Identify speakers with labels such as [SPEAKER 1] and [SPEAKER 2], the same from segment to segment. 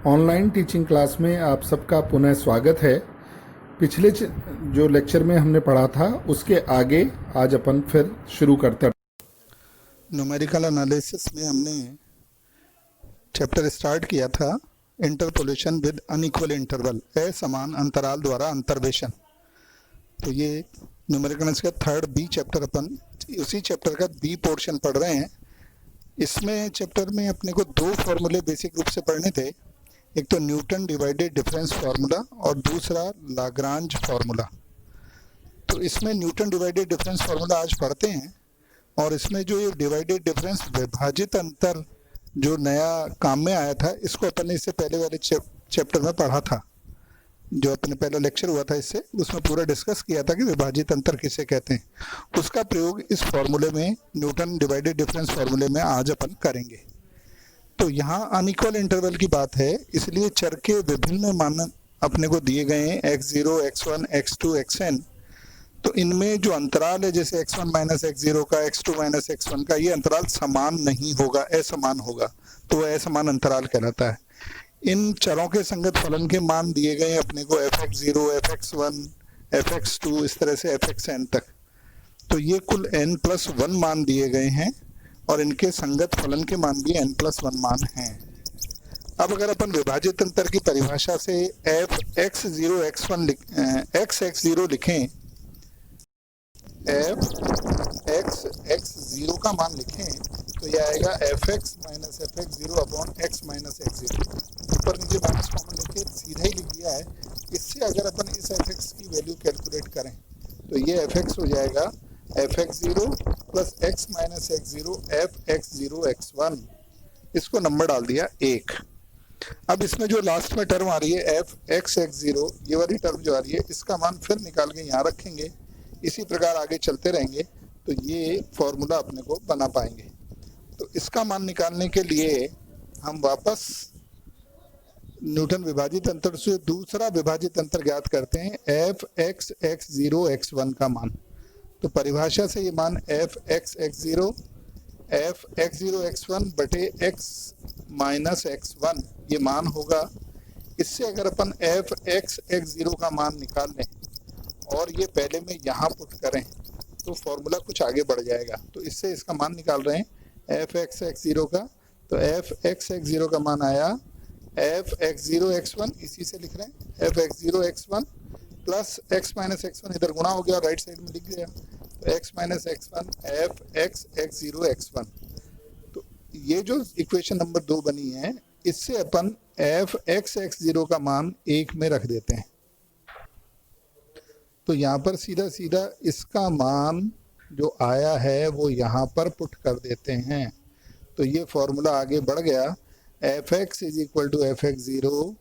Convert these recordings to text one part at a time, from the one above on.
[SPEAKER 1] Online teaching class में आप सबका पुनः स्वागत है। पिछले जो लेक्चर में हमने पढ़ा था उसके आगे आज अपन फिर शुरू करते हैं।
[SPEAKER 2] न्यूमेरिकल एनालिसिस में हमने चैप्टर स्टार्ट किया था इंटरपोलेशन विद अनइक्वल इंटरवल, असमान अंतराल द्वारा अंतर्वेशन। तो ये न्यूमेरिकल एनालिसिस का थर्ड बी चैप्टर, अपन उसी चैप्टर का बी पोर्शन पढ़ रहे हैं। इसमें चैप्टर में अपने को दो फॉर्मूले बेसिक रूप से पढ़ने थे, एक तो न्यूटन डिवाइडेड डिफरेंस फार्मूला और दूसरा लाग्रांज फार्मूला। तो इसमें न्यूटन डिवाइडेड डिफरेंस फार्मूला आज पढ़ते हैं, और इसमें जो ये डिवाइडेड डिफरेंस विभाजित अंतर जो नया काम में आया था, इसको अपन ने इससे पहले वाले चैप्टर में पढ़ा था। जो अपने पहला लेक्चर हुआ था इससे, उसमें पूरा डिस्कस किया था कि विभाजित अंतर किसे कहते हैं। उसका प्रयोग इस फॉर्मूले में, न्यूटन डिवाइडेड डिफरेंस फार्मूले में आज अपन करेंगे। तो यहाँ अनइक्वल इंटरवल की बात है, इसलिए चर के विभिन्न मान अपने को दिए गए हैं, x0, x1, x2, xn। तो इनमें जो अंतराल है, जैसे x1 माइनस x0 का, x2 माइनस x1 का, ये अंतराल समान नहीं होगा, असमान होगा, तो वह असमान अंतराल कहलाता है। इन चरों के संगत फलन के मान दिए गए हैं अपने को fx0, fx1, fx2, इस तरह से fxn तक। तो ये कुल n+1 मान दिए गए हैं, और इनके संगत फलन के मान भी n+1 मान हैं। अब अगर अपन विभाजित अंतर की परिभाषा से fx0 x0 लिखें, fx0 का मान लिखें, तो यह आएगा fx minus fx0 upon x minus x0। ऊपर नीचे माइनस कॉमन लेके सीधा ही लिख दिया है। इससे अगर अपन इस fx की वैल्यू कैलकुलेट करें, तो ये fx हो जाएगा fx0 plus x minus x0 fx0 x1। इसको नंबर डाल दिया 1। अब इसमें जो लास्ट में टर्म आ रही है fx0, ये वाली टर्म जो आ रही है, इसका मान फिर निकाल के यहाँ रखेंगे। इसी प्रकार आगे चलते रहेंगे तो ये फॉर्मूला अपने को बना पाएंगे। तो इसका मान निकालने के लिए हम वापस न्यूटन विभाजित अंतर से दूसरा विभाजित अंतर ज्ञात करते हैं, fx(x0) x1 का मान। तो परिभाषा से ये मान fx(x0) x1 बटे x माइनस x1 ये मान होगा। इससे अगर अपन fx(x0) का मान निकाल लें और ये पहले में यहाँ पुट करें, तो फॉर्मूला कुछ आगे बढ़ जाएगा। तो इससे इसका मान निकाल रहे हैं fx(x0) का। तो fx(x0) का मान आया fx0 x1, इसी से लिख रहे हैं fx0 x1 plus x minus x1, इधर गुणा हो गया और राइट साइड में लिख दिया, तो x minus x1 fx(x0) x1। तो ये जो इक्वेशन नंबर 2 बनी है, इससे अपन fx(x0) का मान 1 में रख देते हैं। तो यहाँ पर सीधा सीधा इसका मान जो आया है वो यहाँ पर पुट कर देते हैं। तो ये फॉर्मूला आगे बढ़ गया, fx is equal to fx0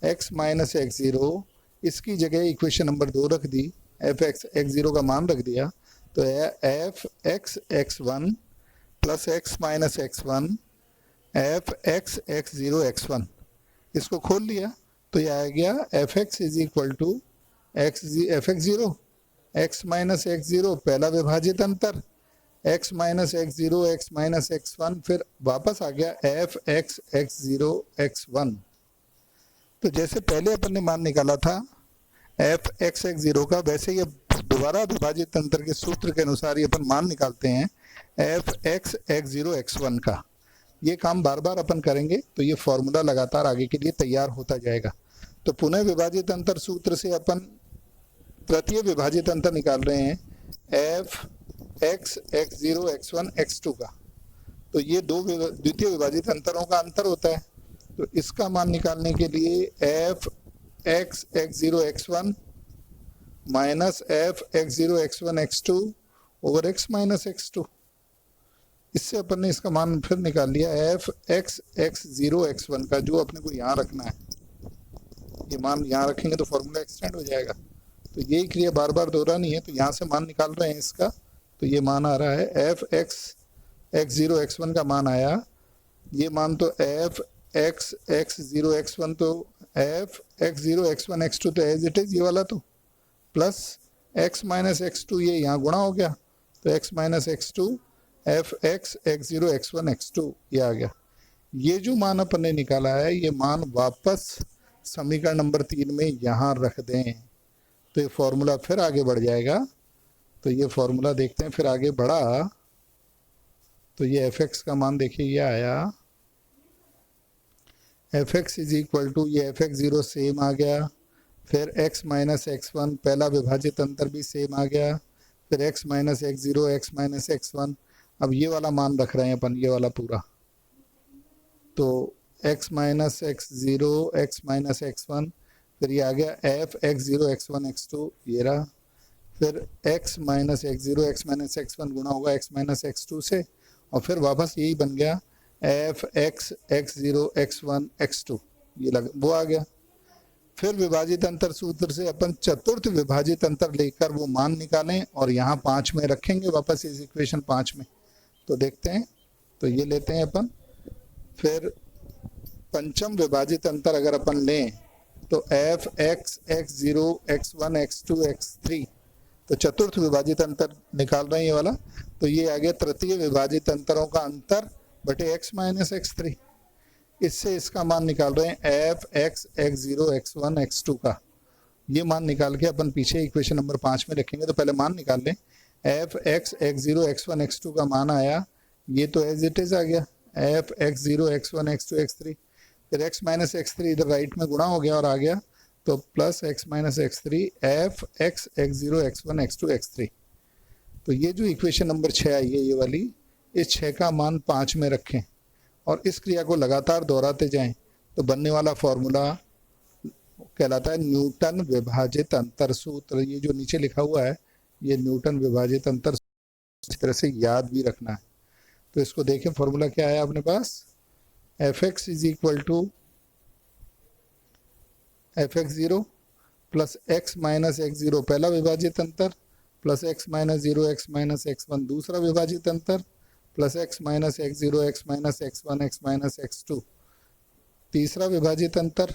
[SPEAKER 2] x minus x0। इसकी जगह इक्वेशन नंबर 2 रख दी, fx(x0) का मान रख दिया, तो fx(x1) plus x minus x1 fx(x0) x1। इसको खोल लिया तो यह आ गया fx is equal to fx0 x minus x0 पहला विभाजित अंतर, x minus x0 x minus x1, फिर वापस आ गया fx(x0) x1। तो जैसे पहले अपन ने मान निकाला था fx(x0) का, वैसे ये दोबारा विभाजित अंतर के सूत्र के अनुसार ये अपन मान निकालते हैं fx(x0) x1 का। ये काम बार बार अपन करेंगे तो ये फॉर्मूला लगातार आगे के लिए तैयार होता जाएगा। तो पुनः विभाजित अंतर सूत्र से अपन तृतीय विभाजित अंतर निकाल रहे हैं fx(x0) x1 x2 का। तो ये दो द्वितीय विभाजित अंतरों का अंतर होता है। तो इसका मान निकालने के लिए fx(x0) x1 minus fx0 x1 x2 over x minus x2। इससे अपन ने इसका मान फिर निकाल लिया fx(x0) x1 का, जो अपने को यहाँ रखना है। ये मान यहाँ रखेंगे तो फॉर्मूला एक्सटेंड हो जाएगा। तो यही क्रिया बार बार दोहरानी है। तो यहाँ से मान निकाल रहे हैं इसका, तो ये मान आ रहा है fx(x0) x1 का मान आया। ये मान तो fx(x0) x1 तो fx0 x1 x2 तो एज इट इज ये वाला, तो प्लस x माइनस x2, ये यहाँ गुणा हो गया, तो x minus x2 fx(x0) x1 x2 ये आ गया। ये जो मान अपन ने निकाला है ये मान वापस समीकरण नंबर 3 में यहाँ रख दें तो ये फॉर्मूला फिर आगे बढ़ जाएगा। तो ये फॉर्मूला देखते हैं, फिर आगे बढ़ा तो ये एफ एक्स का मान देखिए ये आया, F x is equal to ये एफ एक्स जीरो सेम आ गया, फिर x माइनस एक्स वन पहला विभाजित अंतर भी सेम आ गया, फिर x minus x zero x minus x one. अब ये वाला मान रख रहे हैं अपन, ये वाला पूरा, तो x minus x zero x minus x one, फिर ये आ गया F x zero X one X two ये रहा, फिर x minus x zero x minus x one गुणा होगा x माइनस एक्स टू से, और फिर वापस यही बन गया F X X zero X one X two, ये लग वो आ गया। फिर विभाजित अंतर सूत्र से अपन चतुर्थ विभाजित अंतर लेकर वो मान निकालें और यहाँ 5 में रखेंगे वापस इस इक्वेशन 5 में। तो देखते हैं, तो ये लेते हैं अपन, फिर पंचम विभाजित अंतर अगर अपन लें तो F X X zero X one X two X three, तो चतुर्थ विभाजित अंतर निकाल रहे हैं ये वाला, तो ये आ गया तृतीय विभाजित अंतरों का अंतर बटे x माइनस एक्स थ्री। इससे इसका मान निकाल रहे हैं F X X zero X one X two का। ये मान निकाल के अपन पीछे इक्वेशन नंबर 5 में रखेंगे। तो पहले मान निकाल लें, F X X zero X one X two का मान आया, ये तो एज इट इज आ गया F x zero X one X two X three, फिर x माइनस एक्स थ्री इधर राइट में गुणा हो गया और आ गया, तो plus x minus x three F X X zero X one X two X three. तो ये जो इक्वेशन नंबर 6 आई है ये वाली, इस 6 का मान 5 में रखें और इस क्रिया को लगातार दोहराते जाएं तो बनने वाला फॉर्मूला कहलाता है न्यूटन विभाजित अंतर सूत्र। ये जो नीचे लिखा हुआ है ये न्यूटन विभाजित अंतर सूत्र, इस तरह से याद भी रखना है। तो इसको देखें, फॉर्मूला क्या है अपने पास, f x is equal to F x zero plus x minus x zero पहला विभाजित अंतर, plus x minus zero x minus x one दूसरा विभाजित अंतर, plus x minus x zero x minus x one x minus x two तीसरा विभाजित अंतर।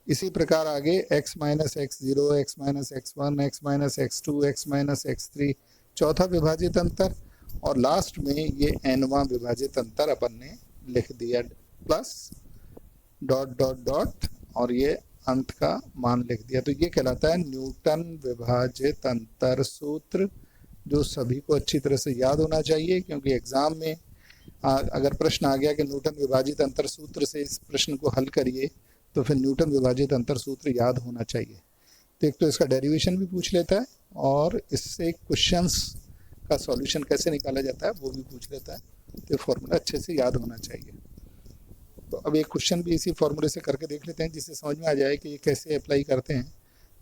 [SPEAKER 2] इसी प्रकार आगे x minus x zero x minus x one x minus x two x minus x three चौथा विभाजित अंतर, और लास्ट में ये एनवां विभाजित अंतर अपन ने लिख दिया प्लस डॉट डॉट डॉट और ये अंत का मान लिख दिया। तो ये कहलाता है न्यूटन विभाजित अंतर सूत्र, जो सभी को अच्छी तरह से याद होना चाहिए, क्योंकि एग्जाम में अगर प्रश्न आ गया कि न्यूटन विभाजित अंतर सूत्र से इस प्रश्न को हल करिए तो फिर न्यूटन विभाजित अंतर सूत्र याद होना चाहिए। तो एक तो इसका डेरिवेशन भी पूछ लेता है और इससे क्वेश्चंस का सॉल्यूशन कैसे निकाला जाता है वो भी पूछ लेता है। तो फॉर्मूला अच्छे से याद होना चाहिए। तो अब एक क्वेश्चन भी इसी फॉर्मूले से करके देख लेते हैं जिससे समझ में आ जाए कि ये कैसे अप्लाई करते हैं।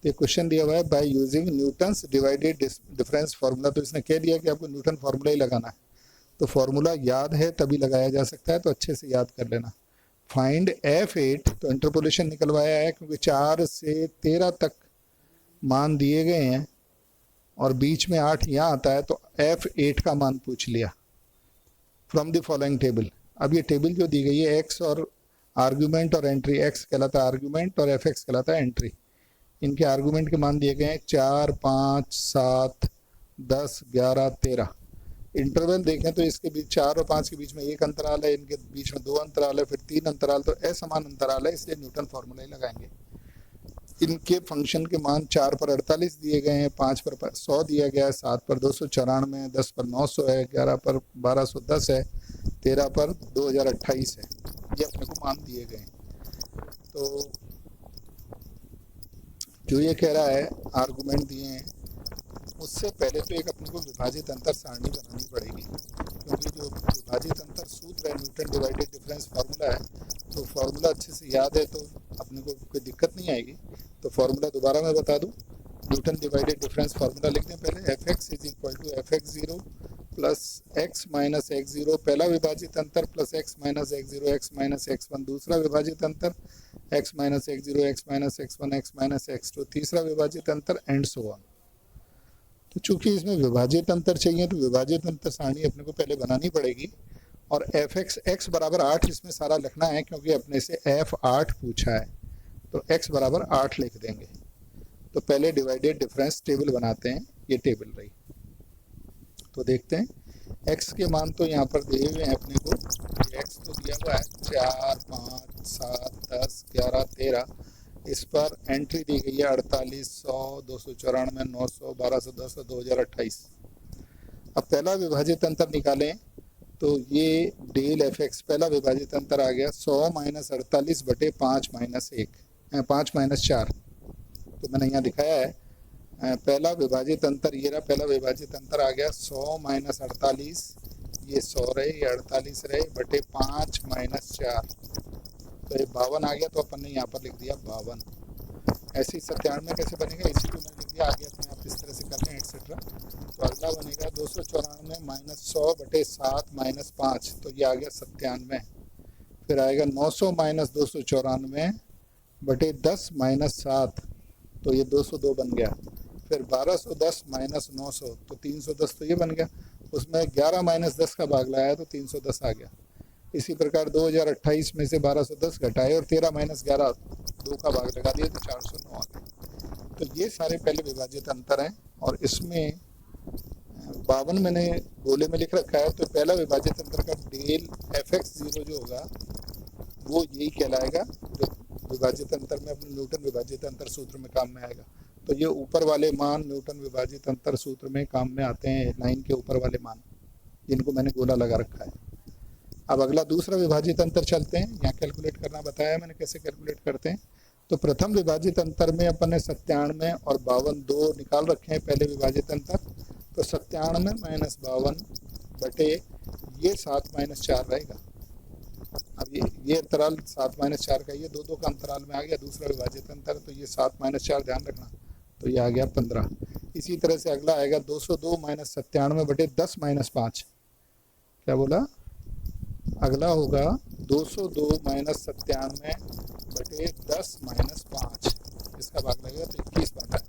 [SPEAKER 2] तो एक क्वेश्चन दिया हुआ है by using Newton's divided difference formula. तो इसने कह दिया कि आपको न्यूटन फार्मूला ही लगाना है, तो फार्मूला याद है तभी लगाया जा सकता है, तो अच्छे से याद कर लेना। फाइंड F8, तो इंटरपोलेशन निकलवाया है क्योंकि 4 से 13 तक मान दिए गए हैं और बीच में 8 यहाँ आता है, तो F8 का मान पूछ लिया फ्रॉम द फॉलोइंग टेबल। अब ये टेबल जो दी गई है x और आर्ग्यूमेंट और एंट्री, x कहलाता है आर्ग्यूमेंट और fx कहलाता है एंट्री। इनके आर्गूमेंट के मान दिए गए हैं 4, 5, 7, 10, 11, 13। इंटरवल देखें तो इसके बीच 4 और 5 के बीच में एक अंतराल है, इनके बीच में 2 अंतराल है, फिर 3 अंतराल, तो असमान अंतराल है, इसलिए न्यूटन फार्मूला ही लगाएंगे। इनके फंक्शन के मान 4 पर 48 दिए गए हैं, 5 पर 100 दिया गया है, 7 पर 294 है, 10 पर 900 है, 11 पर 1210 है, 13 पर 2028 है। ये अपने को मान दिए गए हैं। तो जो ये कह रहा है आर्गुमेंट दिए हैं, उससे पहले तो एक अपने को विभाजित अंतर सारणी बनानी पड़ेगी, क्योंकि जो विभाजित अंतर सूत्र है न्यूटन डिवाइडेड डिफरेंस फार्मूला है, तो फार्मूला अच्छे से याद है तो अपने को कोई दिक्कत नहीं आएगी। तो फार्मूला दोबारा मैं बता दूं, न्यूटन डिवाइडेड डिफरेंस फार्मूला लिखते हैं पहले, F x is equal to F x zero plus x minus x zero पहला विभाजित अंतर, plus x minus x zero x minus x one दूसरा विभाजित अंतर, X minus x zero x minus x one x minus x two तीसरा विभाजित अंतर, and so on. तो चूंकि इसमें विभाजित अंतर चाहिए तो विभाजित अंतर सारणी अपने को पहले बनानी पड़ेगी, और एफ एक्स एक्स बराबर 8 इसमें सारा लिखना है क्योंकि अपने से F8 पूछा है, तो x बराबर 8 लिख देंगे। तो पहले डिवाइडेड डिफरेंस टेबल बनाते हैं, ये टेबल रही। तो देखते हैं x के मान तो यहाँ पर दिए हुए हैं अपने को, x आपको दिया हुआ है 4, 5, 7, 10, 11, 13। इस पर एंट्री दी गई है 48, 100, 294, 900, 1210 और 2028। अब पहला विभाजित अंतर निकालें तो ये डेल एफ एक्स पहला विभाजित अंतर आ गया 100 माइनस 48 बटे 5 माइनस 1, 5 माइनस 4। तो मैंने यहाँ दिखाया है पहला विभाजित अंतर, ये रहा पहला विभाजित अंतर आ गया 100 माइनस 48, ये 100 रहे, ये 48 रहे बटे 5 माइनस 4, तो ये 52 आ गया। तो अपन ने यहाँ पर लिख दिया 52। ऐसे ही 97 कैसे बनेगा, इसी को मैंने लिख दिया, आगे अपने आप इस तरह से कर लें एक्सेट्रा। तो अगला बनेगा 294 माइनस 100 बटे 7 माइनस 5, तो ये आ गया 97। फिर आएगा 900 माइनस 294 बटे 10 माइनस 7, तो ये 202 बन गया। फिर 1210 माइनस 900, तो 310, तो ये बन गया। उसमें 11 माइनस 10 का भाग लगाया तो 310 आ गया। इसी प्रकार 2028 में से 1210 घटाए और 13 माइनस 11, 2 का भाग लगा दिया तो 409 आ गया। तो ये सारे पहले विभाजित अंतर हैं और इसमें 52 मैंने गोले में लिख रखा है। तो पहला विभाजित अंतर का डेल एफ एक्स जीरो जो होगा वो यही कहलाएगा, जो विभाजित अंतर में अपने न्यूटन विभाजित अंतर सूत्र में काम में आएगा। तो ये ऊपर वाले मान न्यूटन विभाजित अंतर सूत्र में काम में आते हैं, लाइन के ऊपर वाले मान जिनको मैंने गोला लगा रखा है। अब अगला दूसरा विभाजित अंतर चलते हैं, यहाँ कैलकुलेट करना बताया मैंने कैसे कैलकुलेट करते हैं। तो प्रथम विभाजित अंतर में अपन ने 97 और 52 दो निकाल रखे हैं पहले विभाजित अंतर। तो 97 माइनस 52 बटे ये 7 माइनस 4 रहेगा। अब ये अंतराल 7 माइनस 4 का, ये 2 का अंतराल में आ गया दूसरा विभाजित अंतर। तो ये 7 माइनस 4 ध्यान रखना, तो ये आ गया 15। इसी तरह से अगला आएगा 202 माइनस 97 बटे 10 माइनस 5। क्या बोला, अगला होगा 202 माइनस 97 बटे 10 माइनस 5, इसका भाग लगेगा तो 21 बनता है।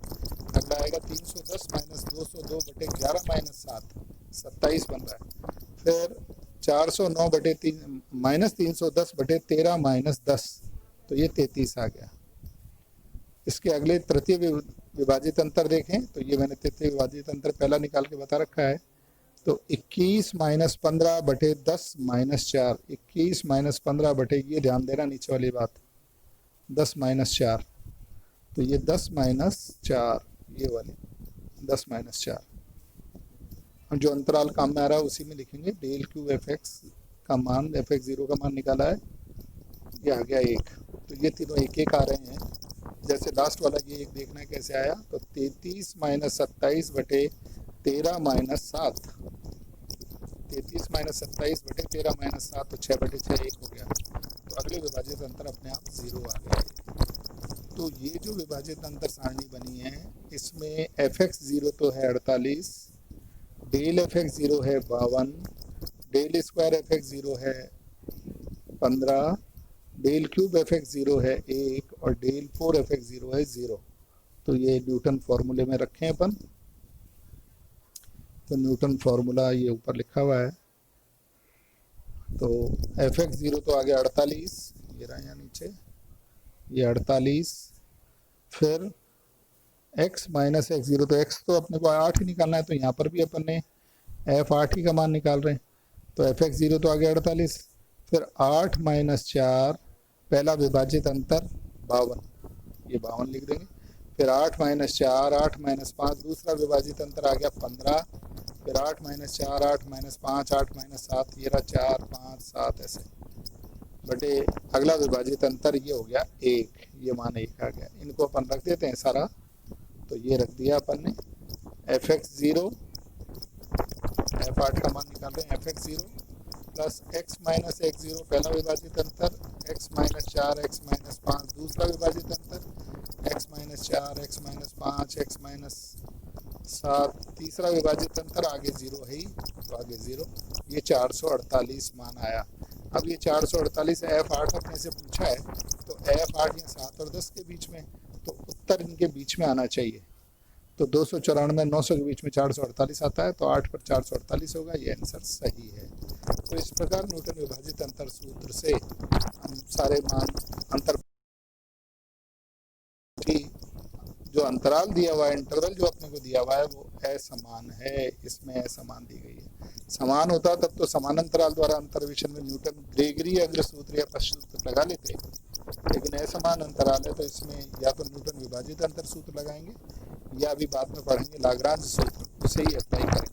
[SPEAKER 2] अगला आएगा 310 माइनस 202 बटे 11 माइनस 7, 27 बन रहा है। फिर 409 बटे 3 माइनस 310 बटे 13 माइनस 10, तो ये 33 आ गया। इसके अगले तृतीय विभाजित अंतर देखें तो ये मैंने तृतीय विभाजित अंतर पहला निकाल के बता रखा है। तो 21 माइनस 15 बटे 10 माइनस 4, 21 माइनस 15 बटे, ये ध्यान देना नीचे वाली बात, 10 माइनस 4, तो ये 10 माइनस 4, ये वाली 10 माइनस 4। और जो अंतराल काम में आ रहा है उसी में लिखेंगे। डेल क्यू एफ एक्स का मान, एफ एक्स जीरो का मान निकाला है, ये आ गया 1। तो ये तीनों एक एक आ रहे हैं। जैसे लास्ट वाला ये एक देखना है कैसे आया। तो 33 माइनस 27 बटे 13 माइनस 7, 33 माइनस 27 बटे 13 माइनस 7, तो 6 बटे 6 1 हो गया। तो अगले विभाजित अंतर अपने आप 0 आ गया। तो ये जो विभाजित अंतर सारणी बनी है इसमें एफ एक्स जीरो तो है 48, डेल एफ एक्स जीरो है 52, del square F x zero है 15, del cube F x zero है 1 और डेल 4 एफ एक्स जीरो है 0। तो ये न्यूटन फॉर्मूले में रखें अपन। तो न्यूटन फार्मूला ये ऊपर लिखा हुआ है। तो एफ एक्स जीरो तो आ गया 48, ये रहा यहाँ नीचे, ये 48। फिर x माइनस एक्स जीरो, तो x तो अपने को 8 ही निकालना है, तो यहाँ पर भी अपन ने एफ 8 ही का मान निकाल रहे हैं। तो एफ एक्स जीरो तो आ गया 48। फिर 8 माइनस 4 पहला विभाजित अंतर 52, ये 52 लिख देंगे। फिर 8 माइनस 4, 8 माइनस 5 दूसरा विभाजित अंतर आ गया 15। फिर 8 माइनस 4, 8 माइनस 5, 8 माइनस 7, ये रहा 4, 5, 7 ऐसे बटे अगला विभाजित अंतर ये हो गया 1, ये मान 1 आ गया। इनको अपन रख देते हैं सारा। तो ये रख दिया अपन ने एफ एक्स जीरो, एफ 8 का मान निकाल रहे हैं, F x zero plus x minus x zero पहला विभाजित अंतर, एक्स माइनस 4, एक्स माइनस 5 दूसरा विभाजित अंतर, X minus 4, x minus 5, x minus 7 तीसरा विभाजित अंतर, आगे 0 है ही तो आगे 0। ये 448 मान आया। अब ये 448 एफ 8 अपने से पूछा है, तो एफ 8 या 7 और 10 के बीच में, तो उत्तर इनके बीच में आना चाहिए। तो 294 900 के बीच में 448 आता है, तो 8 पर 448 होगा, ये आंसर सही है। तो इस प्रकार न्यूटन विभाजित अंतर सूत्र से हम सारे मान अंतर जो अंतराल दिया हुआ है, इंटरवल जो अपने को दिया हुआ है वो असमान है, इसमें असमान दी गई है। समान होता तब तो समान अंतराल द्वारा अंतर्वेशन में न्यूटन ग्रेगरी अग्र सूत्र या पश्च सूत्र लगा लेते, लेकिन असमान अंतराल है तो इसमें या तो न्यूटन विभाजित अंतर सूत्र लगाएंगे या अभी बाद में पढ़ेंगे लाग्रांज सूत्र, उसे ही अप्लाई करेंगे।